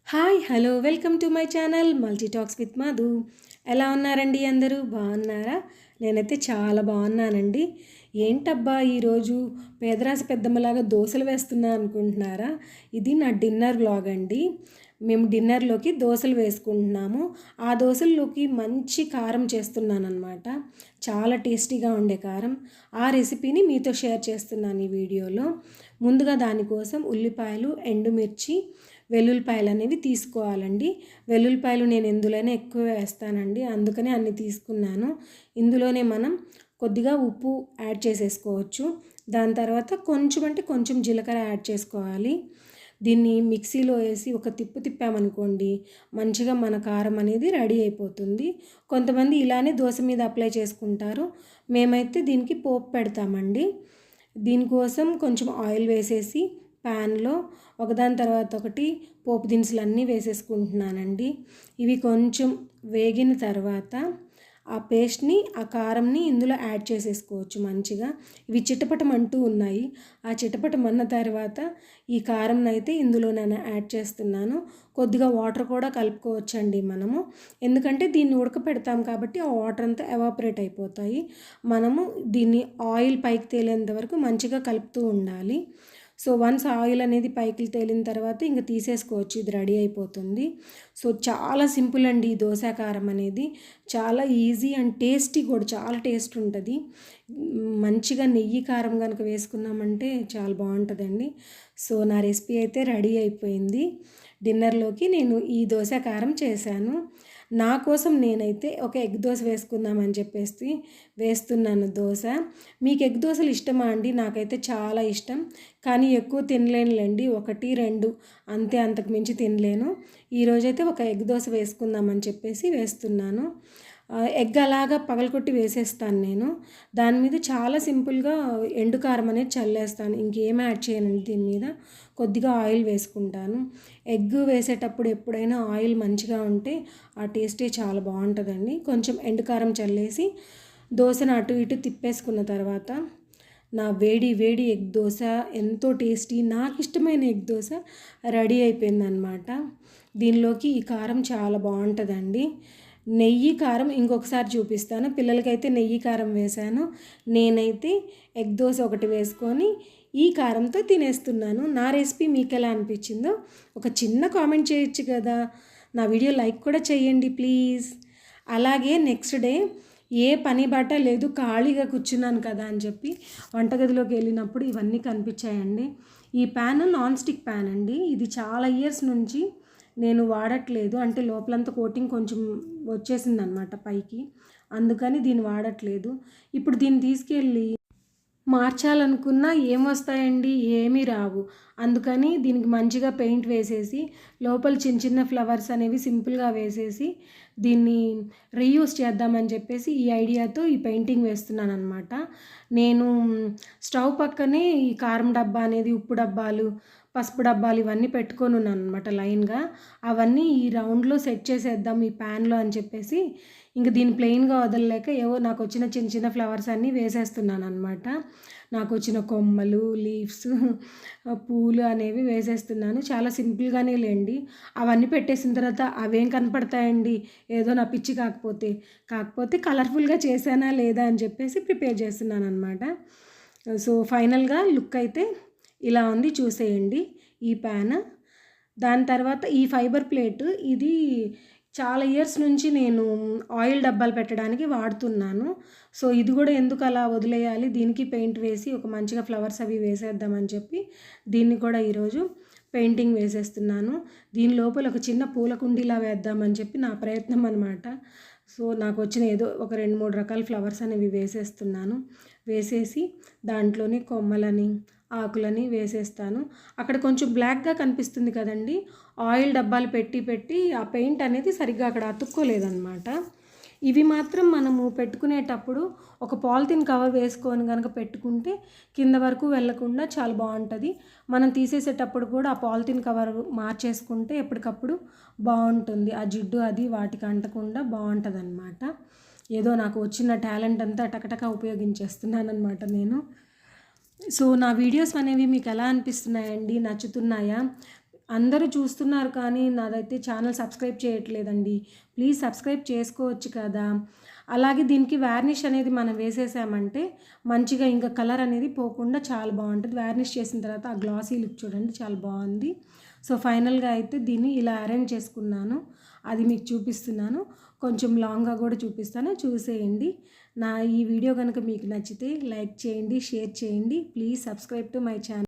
Hi hello welcome to my channel multi talks with Madhu. ఎలా ఉన్నారండి? అందరూ బాగున్నారా? నేనైతే చాలా బాగున్నానండి. ఏంటబ్బా ఈరోజు పేదరాశి పెద్దమ్మలాగా దోశలు వేస్తున్నా అనుకుంటున్నారా? ఇది నా డిన్నర్ వ్లాగ్ అండి. మేము డిన్నర్లోకి దోశలు వేసుకుంటున్నాము. ఆ దోశల్లోకి మంచి కారం చేస్తున్నాను అనమాట. చాలా టేస్టీగా ఉండే కారం. ఆ రెసిపీని మీతో షేర్ చేస్తున్నాను ఈ వీడియోలో. ముందుగా దానికోసం ఉల్లిపాయలు, ఎండుమిర్చి, వెల్లుల్లిపాయలు అనేవి తీసుకోవాలండి. వెల్లుల్లిపాయలు నేను ఇందులోనే ఎక్కువ వేస్తానండి, అందుకనే అన్ని తీసుకున్నాను. ఇందులోనే మనం కొద్దిగా ఉప్పు యాడ్ చేసేసుకోవచ్చు. దాని తర్వాత కొంచెం జీలకర్ర యాడ్ చేసుకోవాలి. దీన్ని మిక్సీలో వేసి ఒక తిప్పామనుకోండి, మంచిగా మన కారం అనేది రెడీ అయిపోతుంది. కొంతమంది ఇలానే దోశ మీద అప్లై చేసుకుంటారు. మేమైతే దీనికి పోపు పెడతామండి. దీనికోసం కొంచెం ఆయిల్ వేసేసి ప్యాన్లో ఒకదాని తర్వాత ఒకటి పోపు దినుసులన్నీ వేసేసుకుంటున్నానండి. ఇవి కొంచెం వేగిన తర్వాత ఆ పేస్ట్ని, ఆ కారంని ఇందులో యాడ్ చేసేసుకోవచ్చు మంచిగా. ఇవి చిటపటమంటూ ఉన్నాయి. ఆ చిటపటమన్న తర్వాత ఈ కారంని అయితే ఇందులో నేను యాడ్ చేస్తున్నాను. కొద్దిగా వాటర్ కూడా కలుపుకోవచ్చండి మనము, ఎందుకంటే దీన్ని ఉడకపెడతాం కాబట్టి ఆ వాటర్ అంతా ఎవాపరేట్ అయిపోతాయి. మనము దీన్ని ఆయిల్ పైకి తేలేంత వరకు మంచిగా కలుపుతూ ఉండాలి. సో వన్స్ ఆయిల్ అనేది పైకి తేలిన తర్వాత ఇంక తీసేసుకోవచ్చు, ఇది రెడీ అయిపోతుంది. సో చాలా సింపుల్ అండి ఈ దోశాకారం అనేది. చాలా ఈజీ అండ్ టేస్టీ కూడా, చాలా టేస్ట్ ఉంటుంది. మంచిగా నెయ్యి కారం కనుక వేసుకున్నామంటే చాలా బాగుంటుందండి. సో నా రెసిపీ అయితే రెడీ అయిపోయింది. డిన్నర్లోకి నేను ఈ దోశాకారం చేశాను. నా కోసం నేనైతే ఒక ఎగ్ దోశ వేసుకుందామని చెప్పేసి వేస్తున్నాను దోశ. మీకు ఎగ్ దోశలు ఇష్టమా అండి? నాకైతే చాలా ఇష్టం, కానీ ఎక్కువ తినలేనులేండి, 1-2 అంతే, అంతకు మించి తినలేను. ఈరోజైతే ఒక ఎగ్ దోశ వేసుకుందామని చెప్పేసి వేస్తున్నాను. ఎగ్ అలాగా పగలకొట్టి వేసేస్తాను నేను. దాని మీద చాలా సింపుల్గా ఎండు కారం అనేది చల్లేస్తాను, ఇంకేం యాడ్ చేయనండి. దీని మీద కొద్దిగా ఆయిల్ వేసుకుంటాను. ఎగ్ వేసేటప్పుడు ఎప్పుడైనా ఆయిల్ మంచిగా ఉంటే ఆ టేస్టే చాలా బాగుంటుందండి. కొంచెం ఎండు కారం చల్లేసి దోశను అటు ఇటు తిప్పేసుకున్న తర్వాత నా వేడి వేడి ఎగ్ దోశ, ఎంతో టేస్టీ, నాకు ఇష్టమైన ఎగ్ దోశ రెడీ అయిపోయిందనమాట. దీనిలోకి ఈ కారం చాలా బాగుంటుందండి. నెయ్యి కారం ఇంకొకసారి చూపిస్తాను. పిల్లలకైతే నెయ్యి కారం వేశాను, నేనైతే ఎగ్ దోశ ఒకటి వేసుకొని ఈ కారంతో తినేస్తున్నాను. నా రెసిపీ మీకు ఎలా అనిపించిందో ఒక చిన్న కామెంట్ చేయొచ్చు కదా. నా వీడియో లైక్ కూడా చేయండి ప్లీజ్. అలాగే నెక్స్ట్ డే ఏ పని బాట లేదు, ఖాళీగా కూర్చున్నాను కదా అని చెప్పి వంటగదిలోకి వెళ్ళినప్పుడు ఇవన్నీ కనిపించాయండి. ఈ ప్యాన్ నాన్ స్టిక్ ప్యాన్ అండి. ఇది చాలా ఇయర్స్ నుంచి నేను వాడట్లేదు, అంటే లోపలంతా కోటింగ్ కొంచెం వచ్చేసింది అనమాట పైకి, అందుకని దీన్ని వాడట్లేదు. ఇప్పుడు దీన్ని తీసుకెళ్ళి మార్చాలనుకున్నా ఏమొస్తాయండి, ఏమీ రావు. అందుకని దీనికి మంచిగా పెయింట్ వేసేసి లోపల చిన్న చిన్న ఫ్లవర్స్ అనేవి సింపుల్గా వేసేసి దీన్ని రీయూస్ చేద్దామని చెప్పేసి ఈ ఐడియాతో ఈ పెయింటింగ్ వేస్తున్నాను అనమాట. నేను స్టవ్ పక్కనే ఈ కారం డబ్బా అనేది, ఉప్పు డబ్బాలు, పసుపు డబ్బాలు ఇవన్నీ పెట్టుకొని ఉన్నాను అనమాట లైన్గా. అవన్నీ ఈ రౌండ్లో సెట్ చేసేద్దాం ఈ ప్యాన్లో అని చెప్పేసి ఇంక దీన్ని ప్లెయిన్గా వదలలేక ఏవో నాకు వచ్చిన చిన్న చిన్న ఫ్లవర్స్ అన్నీ వేసేస్తున్నాను అనమాట. నాకు వచ్చిన కొమ్మలు, లీవ్స్, పూలు అనేవి వేసేస్తున్నాను. చాలా సింపుల్గానే లేండి. అవన్నీ పెట్టేసిన తర్వాత అవేం కనపడతాయండి, ఏదో నా పిచ్చి కాకపోతే కలర్ఫుల్గా చేశానా లేదా అని చెప్పేసి ప్రిపేర్ చేస్తున్నాను అనమాట. సో ఫైనల్గా లుక్ అయితే ఇలా ఉంది, చూసేయండి ఈ ప్యాన్. దాని తర్వాత ఈ ఫైబర్ ప్లేట్, ఇది చాలా ఇయర్స్ నుంచి నేను ఆయిల్ డబ్బాలు పెట్టడానికి వాడుతున్నాను. సో ఇది కూడా ఎందుకు అలా వదిలేయాలి, దీనికి పెయింట్ వేసి ఒక మంచిగా ఫ్లవర్స్ అవి వేసేద్దామని చెప్పి దీన్ని కూడా ఈరోజు పెయింటింగ్ వేసేస్తున్నాను. దీని లోపల ఒక చిన్న పూల కుండీలా వేద్దామని చెప్పి నా ప్రయత్నం అనమాట. సో నాకు వచ్చిన ఏదో ఒక 2-3 రకాల ఫ్లవర్స్ అనేవి వేసేస్తున్నాను. వేసేసి దాంట్లోని కొమ్మలని, ఆకులని వేసేస్తాను. అక్కడ కొంచెం బ్లాక్గా కనిపిస్తుంది కదండి, ఆయిల్ డబ్బాలు పెట్టి ఆ పెయింట్ అనేది సరిగ్గా అక్కడ అతుక్కోలేదన్నమాట. ఇవి మాత్రం మనము పెట్టుకునేటప్పుడు ఒక పాలిథిన్ కవర్ వేసుకొని కనుక పెట్టుకుంటే కింద వరకు వెళ్ళకుండా చాలా బాగుంటుంది. మనం తీసేసేటప్పుడు కూడా ఆ పాలిథిన్ కవర్ మార్చేసుకుంటే ఎప్పటికప్పుడు బాగుంటుంది. ఆ జిడ్డు అది వాటికి అంటకుండా బాగుంటుంది అనమాట. ఏదో నాకు వచ్చిన టాలెంట్ అంతా టకటక ఉపయోగించేస్తున్నాను అనమాట నేను. సో నా వీడియోస్ అనేవి మీకు ఎలా అనిపిస్తున్నాయండి, నచ్చుతున్నాయా? అందరూ చూస్తున్నారు కానీ నాదైతే ఛానల్ సబ్స్క్రైబ్ చేయట్లేదండి. ప్లీజ్ సబ్స్క్రైబ్ చేసుకోవచ్చు కదా. అలాగే దీనికి వార్నిష్ అనేది మనం వేసేసామంటే మంచిగా ఇంకా కలర్ అనేది పోకుండా చాలా బాగుంటుంది. వార్నిష్ చేసిన తర్వాత ఆ గ్లాసీ లుక్ చూడండి చాలా బాగుంది. సో ఫైనల్గా అయితే దీన్ని ఇలా అరేంజ్ చేసుకున్నాను. అది మీకు చూపిస్తున్నాను. కొంచెం లాంగ్గా కూడా చూపిస్తాను, చూసేయండి. నా ఈ వీడియో కనుక మీకు నచ్చితే లైక్ చేయండి, షేర్ చేయండి. Please subscribe to my channel.